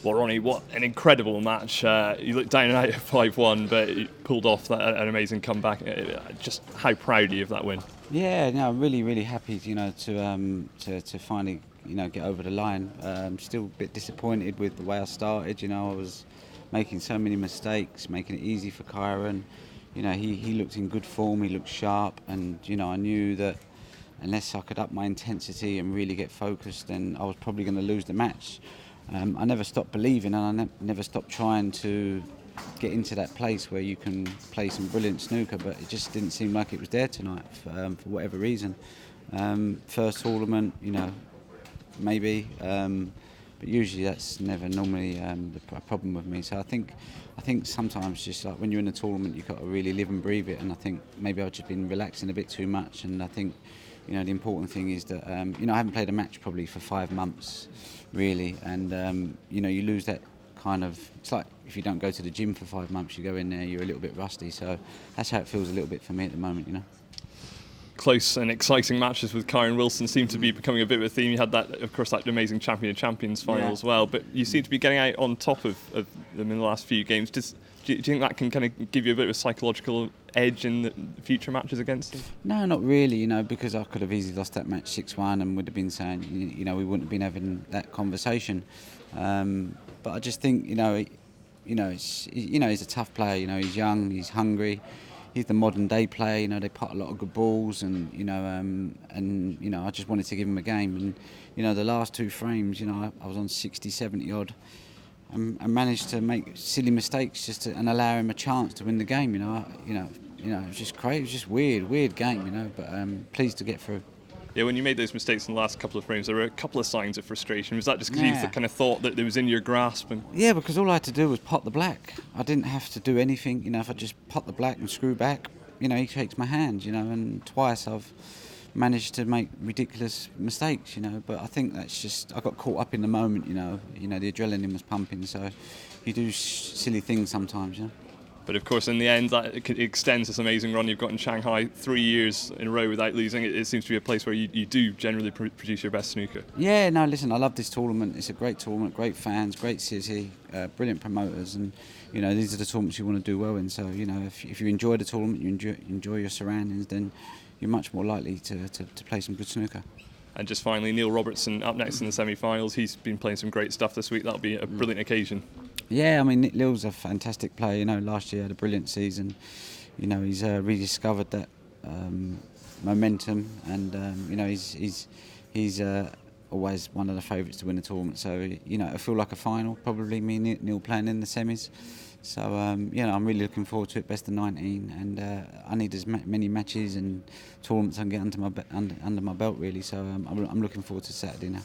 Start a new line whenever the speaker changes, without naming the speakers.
Well, Ronnie, what an incredible match. You looked down and out at 5-1, but you pulled off an amazing comeback. Just how proud are you of that win?
Yeah, no, really, really happy, to finally, get over the line. Still a bit disappointed with the way I started. I was making so many mistakes, making it easy for Kyron. He looked in good form, he looked sharp, and I knew that unless I could up my intensity and really get focused, then I was probably going to lose the match. I never stopped believing, and I never stopped trying to get into that place where you can play some brilliant snooker, but it just didn't seem like it was there tonight for whatever reason. First tournament, maybe, but usually that's never normally a problem with me. So I think sometimes just like when you're in a tournament, you've got to really live and breathe it, and I think maybe I've just been relaxing a bit too much, and I think the important thing is that I haven't played a match probably for 5 months really, and you lose that kind of, it's like if you don't go to the gym for 5 months, you go in there, you're a little bit rusty. So that's how it feels a little bit for me at the moment.
Close and exciting matches with Kyron Wilson seem to be becoming a bit of a theme. You had that, of course, that amazing Champion of Champions final as well, but you seem to be getting out on top of them in the last few games. Do you think that can kind of give you a bit of a psychological edge in the future matches against them?
No, not really, because I could have easily lost that match 6-1 and would have been saying, we wouldn't have been having that conversation. But I just think, he's a tough player. He's young, he's hungry. He's the modern day player. They put a lot of good balls, and I just wanted to give him a game. And the last 2 frames, I was on 60, 70 odd, and managed to make silly mistakes and allow him a chance to win the game. It was just crazy. It was just weird game. But pleased to get through.
Yeah, when you made those mistakes in the last couple of frames, there were a couple of signs of frustration. Was that just because you kind of thought that it was in your grasp?
Yeah, because all I had to do was pot the black. I didn't have to do anything. If I just pot the black and screw back, he shakes my hand. And twice I've managed to make ridiculous mistakes. But I think that's just, I got caught up in the moment. The adrenaline was pumping, so you do silly things sometimes.
But of course, in the end, that extends this amazing run you've got in Shanghai, 3 years in a row without losing. It seems to be a place where you do generally produce your best snooker.
Yeah, no, listen, I love this tournament. It's a great tournament, great fans, great city, brilliant promoters, and these are the tournaments you want to do well in. So if you enjoy the tournament, you enjoy your surroundings, then you're much more likely to play some good snooker.
And just finally, Neil Robertson up next in the semi-finals. He's been playing some great stuff this week. That'll be a brilliant occasion. Yeah,
I mean, Neil's a fantastic player. Last year had a brilliant season. He's rediscovered that momentum, and he's always one of the favourites to win the tournament. So it'll feel like a final. Probably me and Neil playing in the semis. So I'm really looking forward to it. Best of 19, and I need as many matches and tournaments I can get under my belt really. So I'm looking forward to Saturday now.